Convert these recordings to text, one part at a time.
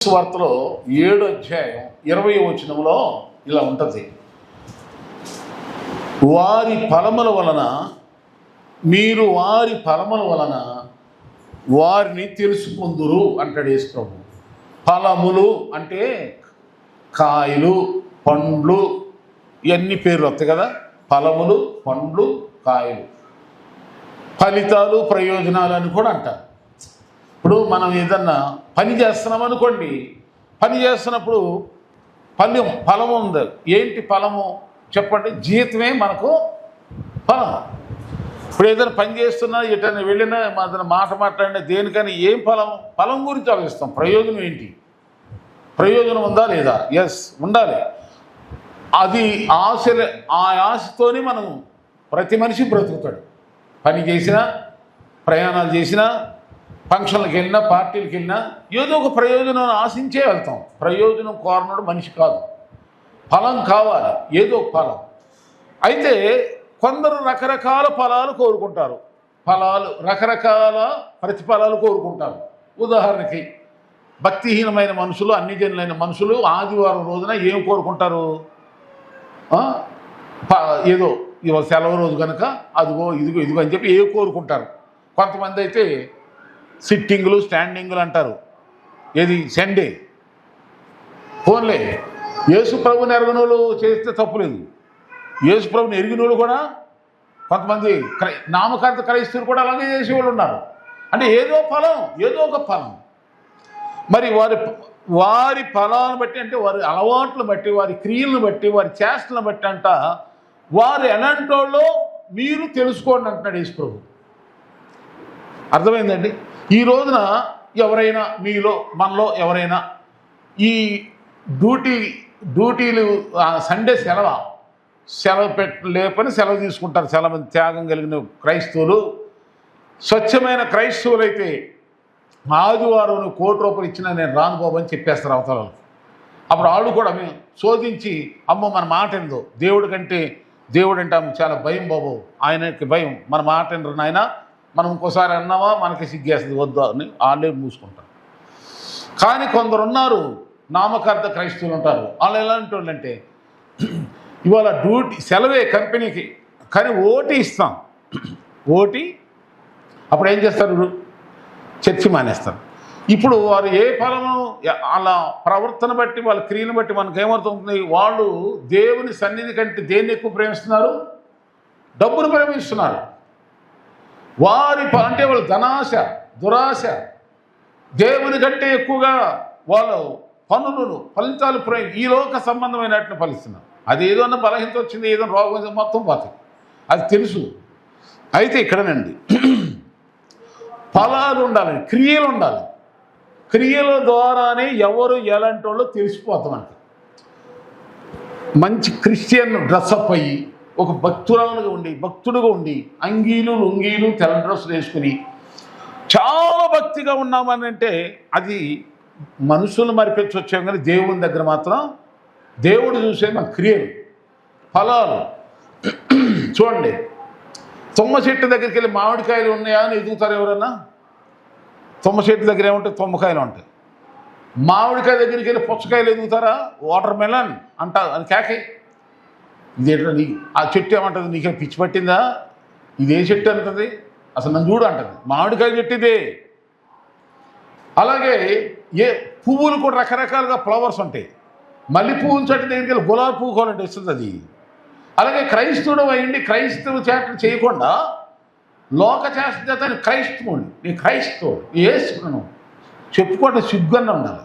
వార్తలో 7వ అధ్యాయం 20వ వచనంలో ఇలా ఉంటుంది. వారి ఫలముల వలన మీరు వారి ఫలముల వలన వారిని తెలుసుకుందురు అంటాడు యేసు ప్రభు. ఫలములు అంటే కాయలు, పండ్లు, ఇవన్నీ పేర్లు వస్తాయి కదా. ఫలములు, పండ్లు, కాయలు, ఫలితాలు, ప్రయోజనాలు అని కూడా అంటారు. ఇప్పుడు మనం ఏదన్నా పని చేస్తున్నాం అనుకోండి, పని చేస్తున్నప్పుడు ఫలం ఉంది. ఏంటి ఫలము చెప్పండి? జీతమే మనకు ఫలం. ఇప్పుడు ఏదైనా పని చేస్తున్నా, ఎటైనా వెళ్ళినా, ఏదైనా మాట మాట్లాడినా, దేనికని ఏం ఫలం గురించి ఆలోచిస్తాం. ప్రయోజనం ఏంటి? ప్రయోజనం ఉందా లేదా? ఎస్, ఉండాలి. అది ఆ ఆశతోనే మనం ప్రతి మనిషి బ్రతుకుతాడు. పని చేసినా, ప్రయాణాలు చేసినా, ఫంక్షన్లకు వెళ్ళినా, పార్టీలకు వెళ్ళినా ఏదో ఒక ప్రయోజనం ఆశించే వెళ్తాం. ప్రయోజనం కోరనడు మనిషి కాదు, ఫలం కావాలి, ఏదో ఫలం. అయితే కొందరు రకరకాల ఫలాలు కోరుకుంటారు, రకరకాల ప్రతిఫలాలు కోరుకుంటారు. ఉదాహరణకి భక్తిహీనమైన మనుషులు, అన్ని జనులైన మనుషులు ఆదివారం రోజున ఏం కోరుకుంటారు? ఏదో ఇవాళ సెలవు రోజు కనుక అదిగో ఇదిగో అని చెప్పి కోరుకుంటారు. కొంతమంది అయితే సిట్టింగులు, స్టాండింగులు అంటారు. ఏది సండే ఫోన్లే. యేసు ప్రభుని ఎరగనోళ్ళు చేస్తే తప్పులేదు. యేసు ప్రభుని ఎరిగినోళ్ళు కూడా కొంతమంది నామకార్థ క్రైస్తవులు కూడా అలాగే చేసేవాళ్ళు ఉన్నారు. అంటే ఏదో ఒక ఫలం. మరి వారి ఫలాలను బట్టి, అంటే వారి అలవాట్లను బట్టి, వారి క్రియలను బట్టి, వారి చేష్టలను బట్టి అంట వారు ఎలాంటి వాళ్ళో మీరు తెలుసుకోండి అంటున్నాడు యేసు ప్రభు. అర్థమైందండి? ఈ రోజున ఎవరైనా మనలో ఎవరైనా ఈ డ్యూటీలు సండే సెలవు లేపని సెలవు తీసుకుంటారు. చాలా మంది త్యాగం కలిగిన క్రైస్తవులు, స్వచ్ఛమైన క్రైస్తవులు అయితే ఆదివారం ₹1,00,00,000 ఇచ్చినా నేను రాను బాబు అని చెప్పేస్తారు అవతల. అప్పుడు వాళ్ళు కూడా మేము శోధించి, అమ్మో మన మాట ఏందో, దేవుడు అంటే ఆమె చాలా భయం బాబు, ఆయనకి భయం, మన మాట ఏంటో నాయన, మనం ఇంకోసారి అన్నావా మనకి సిగ్గేస్తుంది, వద్దా అని వాళ్ళే మూసుకుంటారు. కానీ కొందరు ఉన్నారు, నామకార్థ క్రైస్తవులు ఉంటారు. వాళ్ళు ఎలాంటి వాళ్ళు అంటే ఇవాళ సెలవే కంపెనీకి, కానీ ఓటీ ఇస్తాం. అప్పుడు ఏం చేస్తారు? చర్చి మానేస్తారు. ఇప్పుడు వారు ఏ ఫలము, అలా ప్రవర్తన బట్టి, వాళ్ళ క్రియను బట్టి మనకేమవుతుంది? వాళ్ళు దేవుని సన్నిధి కంటే దేన్ని ఎక్కువ ప్రేమిస్తున్నారు? డబ్బును ప్రేమిస్తున్నారు. అంటే వాళ్ళు ధనాశ, దురాశ, దేవుని కంటే ఎక్కువగా వాళ్ళు ఫలితాలు ఈ లోక సంబంధమైనట్లు ఫలిస్తున్నారు. అది ఏదో అన్న బలహీనత వచ్చింది, ఏదో రోగం మొత్తం పోతాయి, అది తెలుసు. అయితే ఇక్కడనండి ఫలాలు ఉండాలి, క్రియలు ఉండాలి. క్రియల ద్వారానే ఎవరు ఎలాంటి వాళ్ళు తెలిసిపోతామంట. మంచి క్రిస్టియన్ డ్రెస్అప్ అయ్యి, ఒక భక్తుడుగా ఉండి అంగీలు, లుంగీలు, తెల్ల డ్రెస్సులు వేసుకుని చాలా భక్తిగా ఉన్నామనంటే అది మనుషులు మరిపించి వచ్చాం. కానీ దేవుని దగ్గర మాత్రం దేవుడు చూసే మన క్రియలు, ఫలాలు. చూడండి, తుమ్మ చెట్టు దగ్గరికి వెళ్ళి మామిడికాయలు ఉన్నాయా అని ఎదుగుతారు ఎవరన్నా? తుమ్మ చెట్టు దగ్గర ఏముంటాయి? తుమ్మకాయలు ఉంటాయి. మామిడికాయ దగ్గరికి వెళ్ళి పుచ్చకాయలు ఎదుగుతారా? వాటర్ మెలన్ అంటారు. అది కేకే. ఇదేంటో ఆ చెట్టు ఏమంటుంది? నీకే పిచ్చి పట్టిందా? ఇదే చెట్టు అంటుంది, అసలు నన్ను చూడు అంటుంది. మామిడికాయ చెట్టు ఇదే. అలాగే పువ్వులు కూడా రకరకాలుగా ఫ్లవర్స్ ఉంటాయి. మల్లె పువ్వుల చెట్టు దగ్గరికి వెళ్ళి గులాబీ పువ్వు కావాలంటే ఇస్తుంది అది. అలాగే క్రైస్తవుడు అయ్యండి, క్రైస్తవ చేష్టలు చేయకుండా లోక చేష్ట చేత నీ క్రైస్తవుడు వేసుకున్నాను చెప్పుకోవటం సిగ్గుగా ఉండాలి.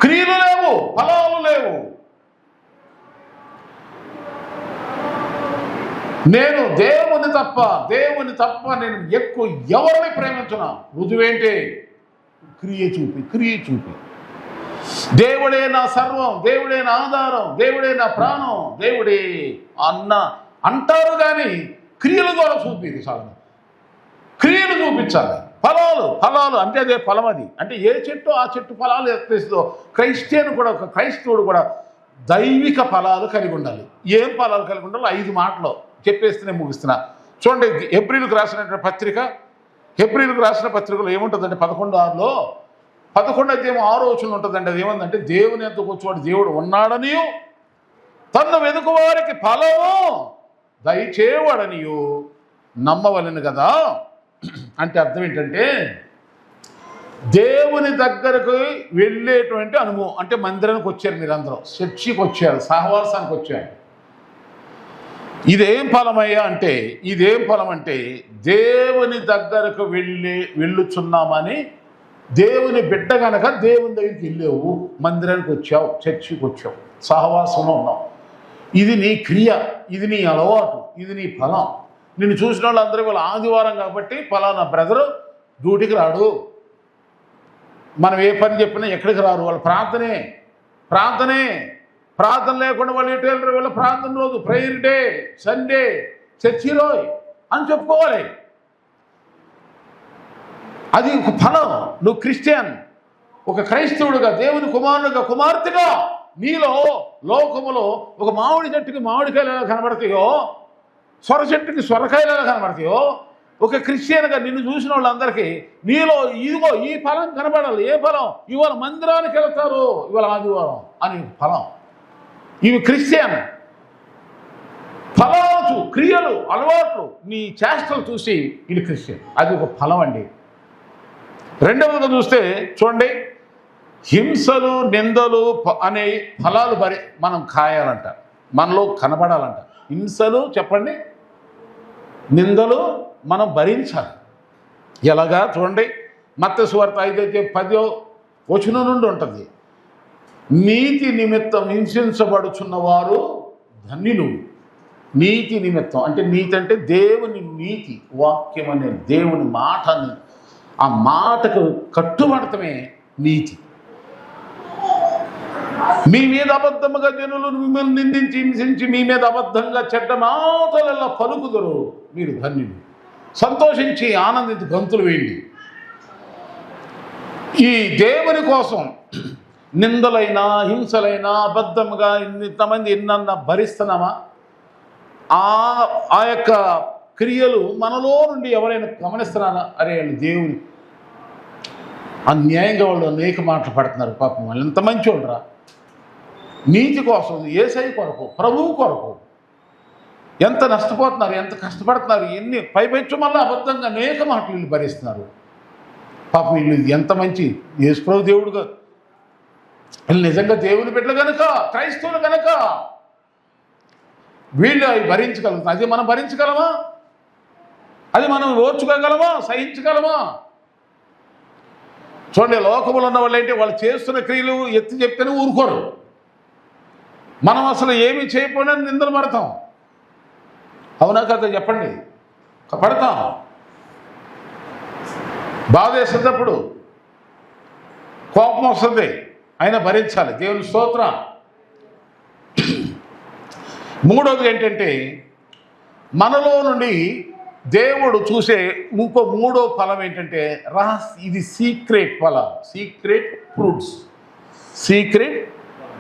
క్రియలు లేవు, ఫలాలు లేవు. నేను దేవుని తప్ప నేను ఎక్కువ ఎవరిని ప్రేమించున్నా? రుజువేంటి? క్రియ చూపి. దేవుడే నా సర్వం, దేవుడే నా ఆధారం, దేవుడే నా ప్రాణం, దేవుడే అంటారు. కానీ క్రియల ద్వారా చాలు. క్రియలు చూపించాలి. ఫలాలు అంటే అదే ఫలం. అది అంటే ఏ చెట్టు ఆ చెట్టు ఫలాలు ఎత్తేస్తుందో క్రైస్తవుడు కూడా దైవిక ఫలాలు కలిగి ఉండాలి. ఏం ఫలాలు కలిగి ఉండాలో 5 మాటలు చెప్పేస్తేనే ముగిస్తున్నా. చూడండి, హెబ్రీలకు రాసిన పత్రికలో ఏముంటుందంటే 11:6లో 11వ అధ్యాయం 6వ వచనం ఉంటుందండి. అది ఏమందంటే దేవుని యొద్దకు వచ్చేవాడు దేవుడు ఉన్నాడనియు తన్ను వెదుకు వారికి ఫలము దయచేవాడనియు నమ్మవలెను కదా. అంటే అర్థం ఏంటంటే దేవుని దగ్గరకు వెళ్ళేటువంటి అనుభవం. అంటే మందిరానికి వచ్చారు, మీరందరూ చర్చికి వచ్చారు, సహవాసానికి వచ్చారు. ఇదేం ఫలమయ్యా అంటే, ఇదేం ఫలం అంటే దేవుని దగ్గరకు వెళ్ళుచున్నామని, దేవుని బిడ్డ కనుక దేవుని దగ్గరికి వెళ్ళావు, మందిరానికి వచ్చావు, చర్చికి వచ్చావు, సహవాసంలో ఉన్నావు. ఇది నీ క్రియ, ఇది నీ అలవాటు, ఇది నీ ఫలం. నిన్ను చూసిన వాళ్ళందరూ వాళ్ళ ఆదివారం కాబట్టి ఫలానా బ్రదరు డ్యూటీకి రాడు, మనం ఏ పని చెప్పినా ఎక్కడికి రారు, వాళ్ళ ప్రార్థనే ప్రార్థనే ప్రార్థన లేకుండా వాళ్ళు ఎటు వెళ్ళరు, వాళ్ళ ప్రార్థన రోజు ప్రేయర్ డే, సండే, చర్చి రోజు అని చెప్పుకోవాలి. అది ఒక ఫలం. నువ్వు క్రిస్టియన్, ఒక క్రైస్తవుడుగా, దేవుని కుమారుడుగా, కుమార్తెగా నీలో లోకములో ఒక మామిడి చెట్టుకి మామిడికాయలు ఎలా కనబడతాయో, సొర చెట్టుకి సొరకాయలు ఎలా కనబడతాయో, ఒక క్రిస్టియన్గా నిన్ను చూసిన వాళ్ళందరికీ నీలో ఇదిగో ఈ ఫలం కనబడాలి. ఏ ఫలం? ఇవాళ మందిరానికి వెళ్తారు, ఇవాళ ఆదివారం అని ఫలం. ఇవి క్రిస్టియన్ ఫలాలు, క్రియలు, అలవాట్లు, నీ చేష్టలు చూసి ఇది క్రిస్టియన్. అది ఒక ఫలం అండి. రెండవదిగా చూస్తే చూడండి, హింసలు, నిందలు అనే ఫలాలు మనం కాయాలంట, మనలో కనబడాలంట. హింసలు చెప్పండి, నిందలు మనం భరించాలి. ఎలాగా చూడండి, మత్తయి సువార్త 5:10 వచనం నుండి ఉంటుంది. నీతి నిమిత్తం హింసించబడుచున్న వారు ధన్యులు. నీతి నిమిత్తం అంటే, నీతి అంటే దేవుని నీతి, వాక్యం అనే దేవుని మాటని, ఆ మాటకు కట్టుబడటమే నీతి. మీ మీద అబద్ధముగా జనులు మిమ్మల్ని నిందించి హింసించి మీ మీద అబద్ధంగా చెడ్డ మాటలలో పలుకుదురు, మీరు ధన్యులు. సంతోషించి ఆనందించి గంతులు వేయండి. ఈ దేవుని కోసం నిందలైనా, హింసలైనా, అబద్ధముగా ఇంతమంది ఎన్నన్నా భరిస్తున్నామా? ఆ యొక్క క్రియలు మనలో నుండి ఎవరైనా గమనిస్తున్నారా? అరే దేవుని అన్యాయంగా వాళ్ళు అనేక మాటలు పడుతున్నారు, పాపం వాళ్ళు ఎంత మంచి వాళ్ళరా, నీతి కోసం, యేసయ్య కొరకు, ప్రభువు కొరకు ఎంత నష్టపోతున్నారు, ఎంత కష్టపడుతున్నారు, ఎన్ని పైపెచ్చు మళ్ళీ అబద్ధంగా అనేక మాటలు వీళ్ళు భరిస్తున్నారు. పాపం వీళ్ళు ఎంత మంచి యేసు ప్రభు దేవుడుగా, వీళ్ళు నిజంగా దేవుని బిడ్డలు కనుక, క్రైస్తవులు కనుక వీళ్ళు అవి భరించగలుగుతారు. అది మనం భరించగలమా? అది మనం ఓర్చుకోగలమా? సహించగలమా? చూడండి, లోకములు ఉన్న వాళ్ళు ఏంటి, వాళ్ళు చేస్తున్న క్రియలు ఎత్తి చెప్తేనే ఊరుకోరు. మనం అసలు ఏమి చేయకపోయినా నిందలు పడతాం. అవునా కదా చెప్పండి? పడతాం. బాధ వేసేటప్పుడు కోపం వస్తుంది, అయినా భరించాలి. దేవుని స్తోత్రం. మూడోది ఏంటంటే, మనలో నుండి దేవుడు చూసే మూడో ఫలం ఏంటంటే ఇది సీక్రెట్ ఫలాలు, సీక్రెట్ ఫ్రూట్స్. సీక్రెట్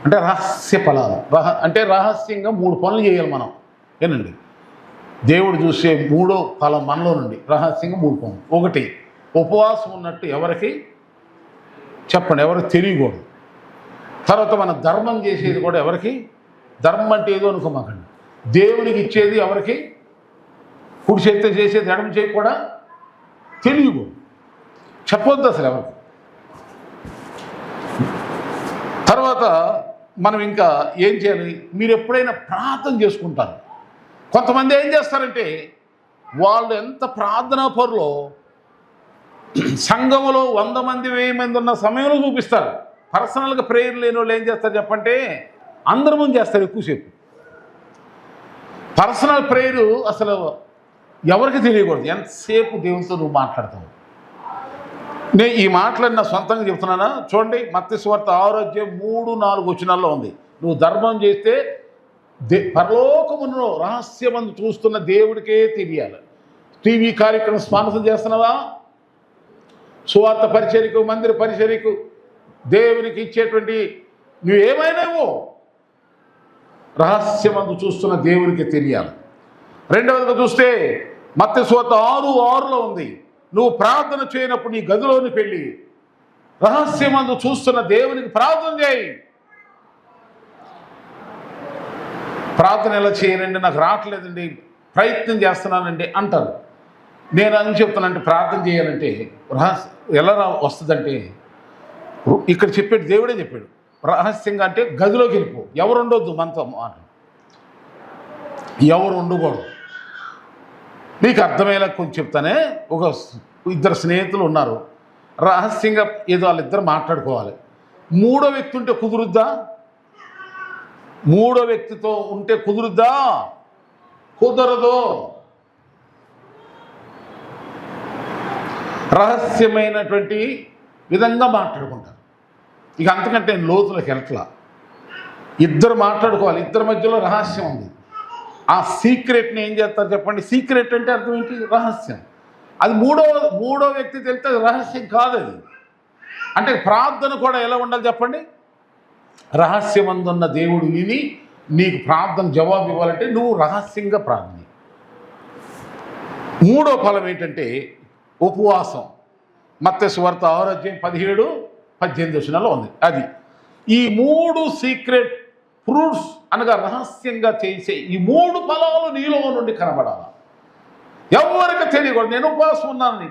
అంటే రహస్య ఫలాలు. అంటే రహస్యంగా 3 పనులు చేయాలి మనం. ఏనండి, దేవుడు చూసే మూడో ఫలం మనలో నుండి రహస్యంగా 3 పనులు. ఒకటి, ఉపవాసం ఉన్నట్టు ఎవరికి చెప్పండి, ఎవరికి తెలియకూడదు. తర్వాత మనం ధర్మం చేసేది కూడా ఎవరికి, ధర్మం అంటే ఏదో అనుకోమాకండి, దేవునికి ఇచ్చేది ఎవరికి, కుడి చేతితో చేసేది ఎడమ చేయి కూడా తెలియకూడదు, చెప్పొద్దు అసలు ఎవరికి. తర్వాత మనం ఇంకా ఏం చేయాలి, మీరు ఎప్పుడైనా ప్రార్థన చేసుకుంటారు. కొంతమంది ఏం చేస్తారంటే, వాళ్ళు ఎంత ప్రార్థనా పరులో సంఘములో 100 మంది 1000 మంది ఉన్న సమయంలో చూపిస్తారు. పర్సనల్గా ప్రేయర్ లేని వాళ్ళు ఏం చేస్తారు చెప్పంటే, అందరి ముందు చేస్తారు ఎక్కువసేపు. పర్సనల్ ప్రేయరు అసలు ఎవరికి తెలియకూడదు. ఎంతసేపు దేవునితో నువ్వు మాట్లాడతావు. నేను ఈ మాటలు నా సొంతంగా చెప్తున్నానా? చూడండి, మత్తయి సువార్త 6:3-4 వచనాల్లో ఉంది. నువ్వు ధర్మం చేస్తే పరలోకమును రహస్యమందు చూస్తున్న దేవుడికే తెలియాలి. టీవీ కార్యక్రమం స్పాన్సర్ చేస్తున్నావా? సువార్త పరిచర్యకు, మందిర పరిచర్యకు, దేవునికి ఇచ్చేటువంటి నువ్వేమైనావో రహస్యమందు చూస్తున్న దేవునికి తెలియాలి. రెండవదిగా చూస్తే మత్తయి సువార్త 6:6లో ఉంది, నువ్వు ప్రార్థన చేయనప్పుడు నీ గదిలోనికి వెళ్ళి రహస్యమందు చూస్తున్న దేవునికి ప్రార్థన చేయి. ప్రార్థన ఎలా చేయనండి, నాకు రావట్లేదండి, ప్రయత్నం చేస్తున్నానండి అంటారు. నేను అని చెప్తానంటే ప్రార్థన చేయాలంటే ఎలా వస్తుందంటే, ఇక్కడ చెప్పాడు, దేవుడే చెప్పాడు రహస్యంగా అంటే గదిలోకి వెళ్ళిపో, ఎవరు ఉండొద్దు మనతో మాట, ఎవరు ఉండకూడదు. నీకు అర్థమయ్యేలా కొంచెం చెప్తానే. ఒక ఇద్దరు స్నేహితులు ఉన్నారు, రహస్యంగా ఏదో వాళ్ళిద్దరు మాట్లాడుకోవాలి. మూడో వ్యక్తి ఉంటే కుదురుద్దా? మూడో వ్యక్తితో ఉంటే కుదురుద్దా? కుదరదు. రహస్యమైనటువంటి విధంగా మాట్లాడుకుంటారు. ఇక అంతకంటే లోతులకు వెళ్ళట్లా. ఇద్దరు మాట్లాడుకోవాలి, ఇద్దరి మధ్యలో రహస్యం ఉంది. ఆ సీక్రెట్ని ఏం చేస్తారు చెప్పండి? సీక్రెట్ అంటే అర్థం ఏంటి? రహస్యం. అది మూడో వ్యక్తి తెలిస్తే అది రహస్యం కాదు. అది అంటే ప్రార్థన కూడా ఎలా ఉండాలి చెప్పండి? రహస్యమందున్న దేవుడు విని నీకు ప్రార్థన జవాబు ఇవ్వాలంటే నువ్వు రహస్యంగా ప్రార్థన. మూడో ఫలం ఏంటంటే ఉపవాసం. మత్తయి సువార్త 6:17-18 ఉంది. అది ఈ 3 సీక్రెట్ ఫ్రూట్స్ అనగా రహస్యంగా చేసే ఈ 3 ఫలాలు నీలో నుండి కనబడాలి. ఎవరికి తెలియకూడదు నేను ఉపవాసం ఉన్నాను.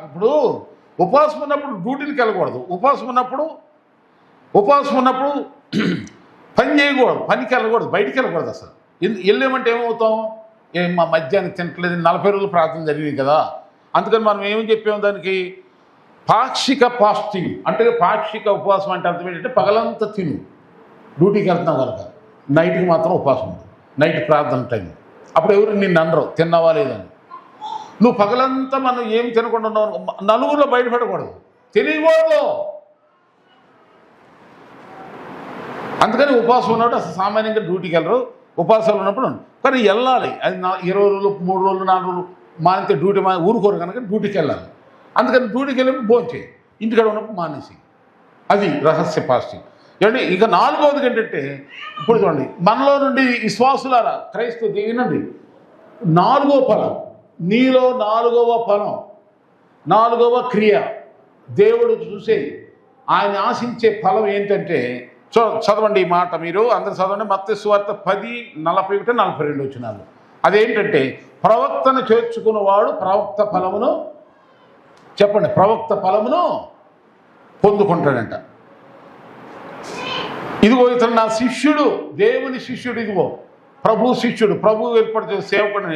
ఇప్పుడు ఉపవాసం ఉన్నప్పుడు డ్యూటీకి వెళ్ళకూడదు. ఉపవాసం ఉన్నప్పుడు పని చేయకూడదు, పనికి వెళ్ళకూడదు, బయటికి వెళ్ళకూడదు. అసలు వెళ్ళామంటే ఏమవుతాం? మా మధ్యాహ్నం తినట్లేదు, 40 రోజులు ప్రార్థన జరిగింది కదా, అందుకని మనం ఏమని చెప్పాము దానికి? పాక్షిక ఫాస్టింగ్ అంటే పాక్షిక ఉపవాసం అంటే అర్థం ఏంటంటే పగలంతా తిను, డ్యూటీకి వెళ్తున్నావు కనుక నైట్కి మాత్రం ఉపవాసం ఉంది, నైట్ ప్రార్థన టైం. అప్పుడు ఎవరు నిన్ను అనరు తిన్నావా లేదని. నువ్వు పగలంతా మనం ఏమి తినకుండా ఉన్నావు, నలుగురిలో బయటపడకూడదు, తెలియకూడదు. అందుకని ఉపవాసం ఉన్నప్పుడు అసలు సామాన్యంగా డ్యూటీకి వెళ్ళరు, ఉపవాసాలు ఉన్నప్పుడు కానీ వెళ్ళాలి. అది 20 రోజులు 3 రోజులు 4 రోజులు మానితే డ్యూటీ ఊరుకోరు కనుక డ్యూటీకి వెళ్ళాలి. అందుకని డ్యూటీకి వెళ్ళినప్పుడు భోంచేయి, ఇంటికాడ ఉన్నప్పుడు మానేసి. అది రహస్య ఫాస్టింగ్. ఏమండి ఇక 4వది ఏంటంటే, ఇప్పుడు చూడండి, మనలో నుండి విశ్వాసులారా క్రైస్తవ వినండి, 4వ ఫలం నీలో 4వ ఫలం 4వ క్రియ దేవుడు చూసే ఆయన ఆశించే ఫలం ఏంటంటే, చదవండి ఈ మాట మీరు అందరూ చదవండి. మత్తయి సువార్త 10:41-42 అదేంటంటే, ప్రవక్తను చేర్చుకున్నవాడు ప్రవక్త ఫలమును చెప్పండి, ప్రవక్త ఫలమును పొందుకుంటాడంట. ఇదిగో ఇతను నా శిష్యుడు, దేవుని శిష్యుడు, ఇదిగో ప్రభు శిష్యుడు, ప్రభు ఏర్పడితే సేవకుడు.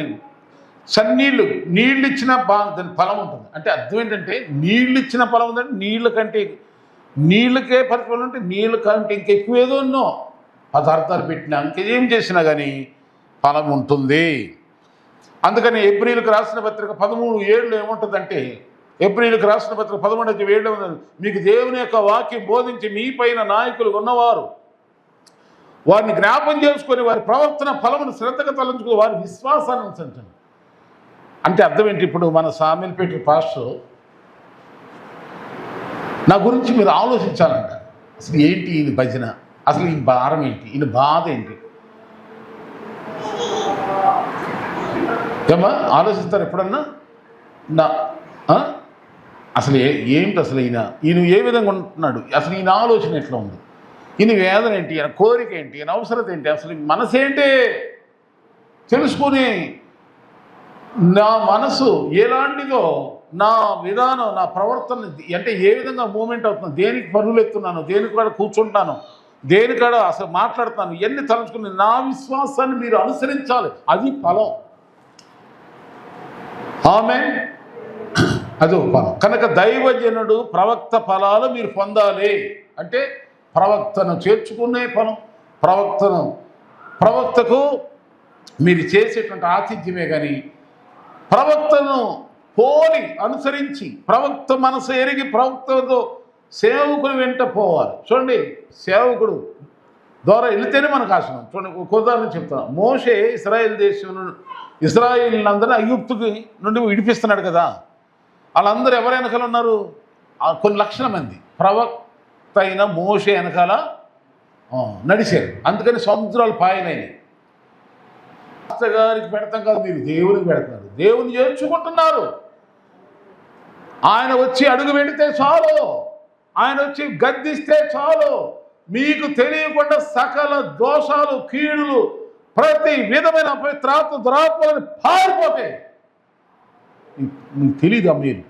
సన్నీళ్ళు నీళ్ళు ఇచ్చిన దాని ఫలం ఉంటుంది. అంటే అర్థం ఏంటంటే నీళ్ళు ఇచ్చిన ఫలం ఉందంటే నీళ్ళకే పరిచయం ఉంటే నీళ్ళ కంటే ఇంకెక్కువేదో ఉన్నో పదార్థాలు పెట్టినా ఇంకేం చేసినా కానీ ఫలం ఉంటుంది. అందుకని ఎబ్రీలకు రాసిన పత్రిక 13:7 ఏముంటుందంటే, ఎబ్రీలకు రాసిన పత్రిక 13:7 మీకు దేవుని యొక్క వాక్యం బోధించి మీ పైన నాయకులు ఉన్నవారు వారిని జ్ఞాపం చేసుకొని వారి ప్రవర్తన ఫలమును శ్రద్ధగా తలంచుకుని వారి విశ్వాసాన్ని ఉంచండి. అంటే అర్థం ఏంటి? ఇప్పుడు మన సామిల్పేట పాస్టర్ నా గురించి మీరు ఆలోచించాలంట. అసలు ఏంటి ఈయన భజన, అసలు ఈ భారం ఏంటి, ఈయన బాధ ఏంటి? ఏమా ఆలోచిస్తారు ఎప్పుడన్నా? అసలు ఏంటి అసలు ఈయన ఏ విధంగా ఉంటున్నాడు, అసలు ఈయన ఆలోచన ఎట్లా ఉంది, ఈయన వేదన ఏంటి, ఈయన కోరిక ఏంటి, ఈయన అవసరం ఏంటి, అసలు మనసు ఏంటి తెలుసుకొని నా మనసు ఎలాంటిదో, నా విధానం, నా ప్రవర్తన అంటే ఏ విధంగా మూమెంట్ అవుతుంది, దేనికి పరుగులు ఎత్తున్నాను, దేనికాడ కూర్చుంటాను, దేనికాడ అసలు మాట్లాడుతాను, ఇవన్నీ తలుచుకుని నా విశ్వాసాన్ని మీరు అనుసరించాలి. అది ఫలం. ఆమేన్. అది ఒక ఫలం. కనుక దైవజనుడు ప్రవక్త ఫలాలు మీరు పొందాలి అంటే ప్రవక్తను చేర్చుకునే ఫలం. ప్రవక్తకు మీరు చేసేటువంటి ఆతిథ్యమే కానీ ప్రవక్తను పోలి అనుసరించి ప్రవక్త మనసు ఎరిగి ప్రవక్తతో సేవకుడు వెంట పోవాలి. చూడండి, సేవకుడు ద్వారా వెళితేనే మనకు ఆశనం. చూడండి, ఒక ఉదాహరణ చెప్తాను. మోషే ఇశ్రాయేలీలందరినీ ఐగుప్తుకి నుండి విడిపిస్తున్నాడు కదా, వాళ్ళందరూ ఎవరు వెనకాల ఉన్నారు? కొన్ని లక్షల మంది ప్రవక్త అయిన మోషే వెనకాల నడిచారు. అందుకని సముద్రాలు పాయనైనాయి. గారికి పెడతాం కాదు, మీరు దేవునికి పెడుతున్నారు, దేవుని చేర్చుకుంటున్నారు. ఆయన వచ్చి అడుగు పెడితే చాలు, ఆయన వచ్చి గద్దిస్తే చాలు, మీకు తెలియకుండా సకల దోషాలు, కీడులు, ప్రతి విధమైన అపవిత్రాత్మ, దురాత్మలను పారిపోతాయి. మీకు తెలీదా? మీరు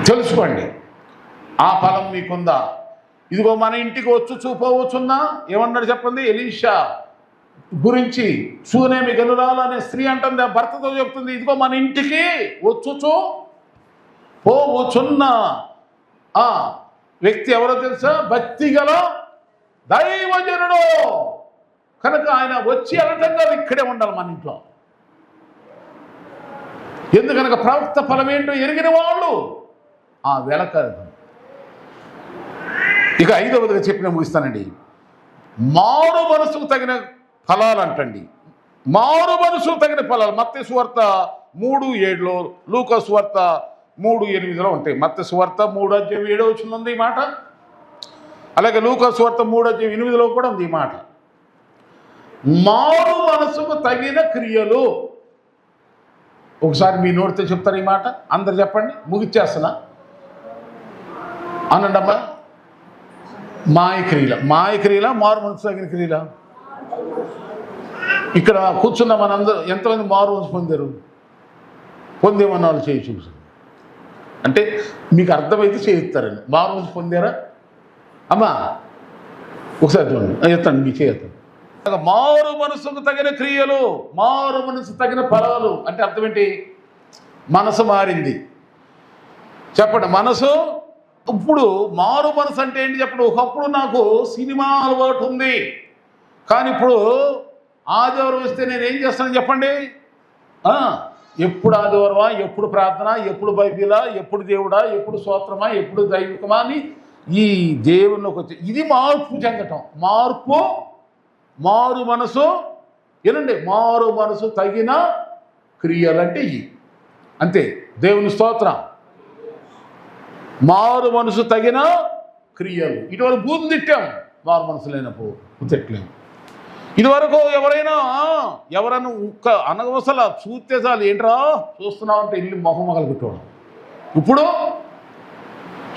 తెలుసుకోండి. ఆ ఫలం మీకుందా? ఇదిగో మన ఇంటికి వచ్చు చూపోవచ్చున్నా ఏమన్నాడు చెప్పండి? ఎలీషా గురించి షూనేమి గెలురాలు అనే స్త్రీ అంటుంది, ఆ భర్తతో చెప్తుంది, ఇదిగో మన ఇంటికి వచ్చుచు పోవచ్చున్న ఆ వ్యక్తి ఎవరో తెలుసా? భక్తి గల దైవజనుడు. కనుక ఆయన వచ్చి అనటంగా ఇక్కడే ఉండాలి మన ఇంట్లో. ఎందుకనక ప్రవక్త ఫలం ఏంటో ఎరిగిన వాళ్ళు ఆ వెలకదు. ఇక 5వదిగా చెప్పిన ముగిస్తానండి. మారు మనసుకు తగిన ఫలాలు అంటండి. మారు మనసుకు తగిన ఫలాలు మత్తయి సువార్త 3:7లో, లూకా సువార్త 3:8లో ఉంటాయి. మత్తయి సువార్త 3:7 ఉంది ఈ మాట. అలాగే లూకా సువార్త 3:8లో కూడా ఉంది ఈ మాట. మారు మనసుకు తగిన క్రియలు. ఒకసారి మీ నోటితో చెప్తారు ఈ మాట, అందరు చెప్పండి, ముగిచ్చేస్తున్నా అనండమ్మా. మాయ క్రియల మారు మనసు తగిన క్రియల. ఇక్కడ కూర్చున్న మనందరూ ఎంతమంది మారు మనసు పొందేమన్న వాళ్ళు చేయి చూసారు అంటే మీకు అర్థమైతే చేయిస్తారండి. మారు మనసు పొందారా అమ్మా? ఒకసారి చూడండి, ఎత్తండి మీ చేయత్తండి. మారు మనసుకు తగిన క్రియలు, మారు మనసు తగిన ఫలాలు అంటే అర్థం ఏంటి? మనసు మారింది. చెప్పండి, మనసు. ఇప్పుడు మారు మనసు అంటే ఏంటి చెప్పండి? ఒకప్పుడు నాకు సినిమా అలవాటు ఉంది, కానీ ఇప్పుడు ఆదివారం వస్తే నేను ఏం చేస్తాను చెప్పండి? ఎప్పుడు ఆదివారమా, ఎప్పుడు ప్రార్థన, ఎప్పుడు బైబిలా, ఎప్పుడు దేవుడా, ఎప్పుడు స్తోత్రమా, ఎప్పుడు దైవికమా అని ఈ దేవునికి వచ్చి ఇది మార్పు చెందటం. మారు మనసు ఏనండి, మారు మనసు తగిన క్రియలంటే ఇవి అంతే. దేవుని స్తోత్రం. మారు మనసు తగిన క్రియలు. ఇటువరకు బూతు తిట్టాం, మారు మనసు లేనప్పుడు తిట్టలేము. ఇదివరకు ఎవరైనా అనవసల చూస్తే చాలు, ఏంట్రా చూస్తున్నావు అంటే ఇల్లు మొహమగలు పెట్టాడు. ఇప్పుడు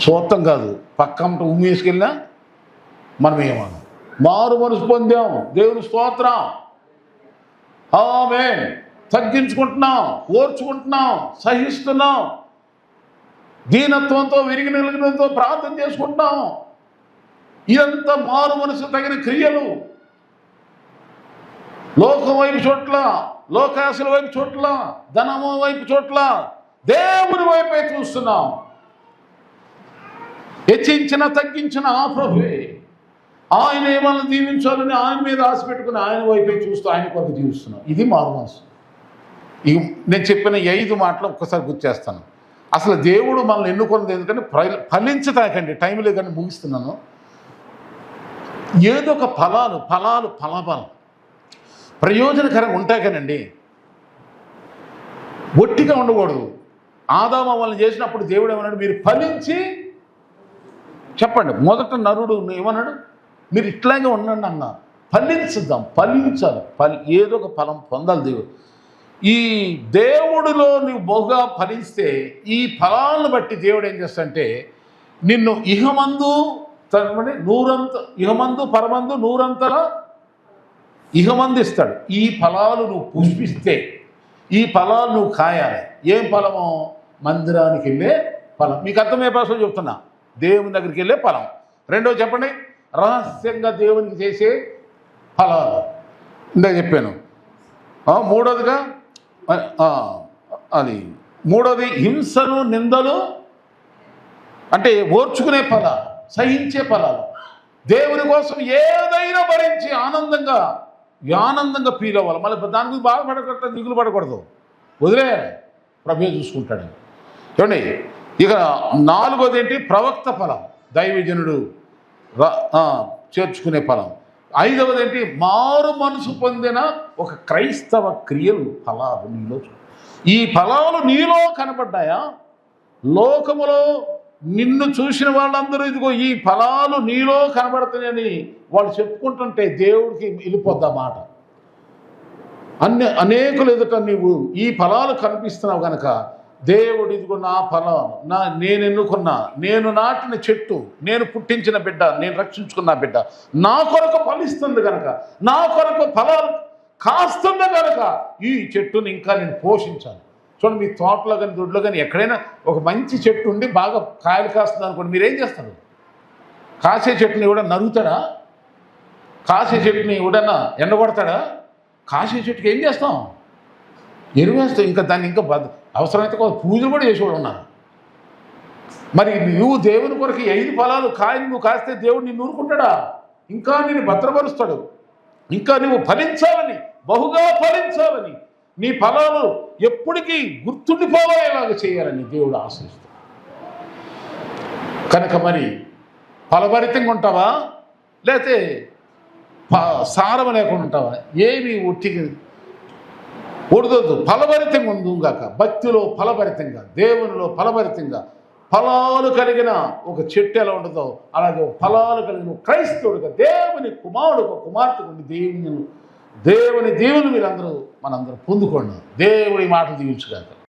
చూస్తాం కాదు, పక్కంట ఉమ్మేసుకెళ్ళినా మనం ఏమన్నా మారు మనసు పొందాం. దేవుని స్తోత్రం. ఆమేన్. తగ్గించుకుంటున్నాం, ఓర్చుకుంటున్నాం, సహిస్తున్నాం, దీనత్వంతో విరిగి నిలిగినంతో ప్రార్థన చేసుకుంటున్నాం. ఇదంతా మారు మనసు తగిన క్రియలు. లోకం వైపు చోట్ల, లోకాసుల వైపు చోట్ల, ధనము వైపు చోట్ల దేవుని వైపే చూస్తున్నాం. హెచ్చించిన తగ్గించిన ఆ ప్రభువే. ఆయన ఏమన్నా దీవించాలని ఆయన మీద ఆశ పెట్టుకుని ఆయన వైపే చూస్తూ ఆయన కొరకు జీవిస్తున్నాం. ఇది మారు మనసు. నేను చెప్పిన 5 మాటలు ఒక్కసారి గుర్తు చేస్తాను. అసలు దేవుడు మనల్ని ఎన్నుకున్నది ఎందుకంటే ఫలించటాకండి. టైం లేదని ముగిస్తున్నాను. ఏదో ఒక ఫలాలు ప్రయోజనకరంగా ఉంటాయి కానండి, ఒట్టిగా ఉండకూడదు. ఆదాము వాళ్ళని చేసినప్పుడు దేవుడు ఏమన్నాడు? మీరు ఫలించి చెప్పండి. మొదట నరుడు ఏమన్నాడు? మీరు ఇట్లాగే ఉండండి అన్నారు. ఫలించాలి. ఏదో ఒక ఫలం పొందాలి దేవుడు. ఈ దేవుడిలో నువ్వు బహుగా ఫలిస్తే ఈ ఫలాలను బట్టి దేవుడు ఏం చేస్తాడంటే నిన్ను ఇహమందు పరమందు నూరంతల ఇహమందు ఇస్తాడు. ఈ ఫలాలు నువ్వు పుష్పిస్తే, ఈ ఫలాలు నువ్వు కాయాలి. ఏం ఫలము? మందిరానికి వెళ్ళే ఫలం. మీకు అర్థమయ్యే భాషలో చెప్తున్నా, దేవుని దగ్గరికి వెళ్ళే ఫలం. రెండో చెప్పండి, రహస్యంగా దేవునికి చేసే ఫలాలు ఇందాక చెప్పాను. మూడోదిగా మూడోది హింసలు, నిందలు అంటే ఓర్చుకునే ఫలాలు, సహించే ఫలాలు. దేవుని కోసం ఏదైనా భరించి ఆనందంగా ఫీల్ అవ్వాలి. మళ్ళీ దాని గురించి బాధపడకూడదు, దిగులు పడకూడదు, వదిలేయాలి. ప్రభువే చూసుకుంటాడు. చూడండి, ఇక 4వది ఏంటి? ప్రవక్త ఫలం, దైవజనుడు చేర్చుకునే ఫలం. 5వది ఏంటి? మారు మనసు పొందిన ఒక క్రైస్తవ క్రియలు ఫలాలు నీలో. ఈ ఫలాలు నీలో కనబడ్డాయా? లోకములో నిన్ను చూసిన వాళ్ళందరూ ఇదిగో ఈ ఫలాలు నీలో కనబడుతున్నాయని వాళ్ళు చెప్పుకుంటుంటే దేవుడికి వెళ్ళిపోద్దా మాట. అనేకులు ఎదుట నీవు ఈ ఫలాలు కనిపిస్తున్నావు కనుక దేవుడు ఇదిగో నా ఫలం, నేను ఎన్నుకున్నా, నేను నాటిన చెట్టు, నేను పుట్టించిన బిడ్డ, నేను రక్షించుకున్న బిడ్డ నా కొరకు ఫలిస్తుంది కనుక, నా కొరకు ఫలాలు కాస్తుంది కనుక ఈ చెట్టుని ఇంకా నేను పోషించాను. చూడండి, మీ తోటలో కానీ దొడ్లో కానీ ఎక్కడైనా ఒక మంచి చెట్టు ఉండి బాగా కాయలు కాస్తుంది అనుకోండి, మీరేం చేస్తారు? కాసే చెట్టుని కూడా నరుగుతాడా? కాసే చెట్టుని ఎవడన్నా ఎండగొడతాడా? కాసే చెట్టుకి ఏం చేస్తాం? ఎరువేస్తాం. ఇంకా దాన్ని ఇంకా అవసరమైతే పూజలు కూడా చేసేవాడు ఉన్నారు. మరి నువ్వు దేవుని కొరకు 5 ఫలాలు కాయలు నువ్వు కాస్తే దేవుడు నిన్ను ఊరుకుంటాడా? ఇంకా నేను భద్రపరుస్తాడు. ఇంకా నువ్వు ఫలించాలని, బహుగా ఫలించాలని, నీ ఫలాలు ఎప్పటికీ గుర్తుండిపోయేలాగా చేయాలని దేవుడు ఆశిస్తాడు. కనుక మరి ఫలభరితంగా ఉంటావా, లేకపోతే సారం లేకుండా ఉంటావా? ఏమి ఒట్టిగా ఒడదొద్దు. ఫలభరితంగా ఉందుగాక, భక్తిలో ఫలభరితంగా, దేవునిలో ఫలభరితంగా, ఫలాలు కలిగిన ఒక చెట్టు ఎలా ఉండదో అలాగే ఫలాలు కలిగిన క్రైస్తవుడిగా, దేవుని కుమారుడు కుమార్తె ఉండి దేవుని దీవులు మీరందరూ మనందరూ పొందుకోండి. దేవుడి మాటలు దీవించుగాక.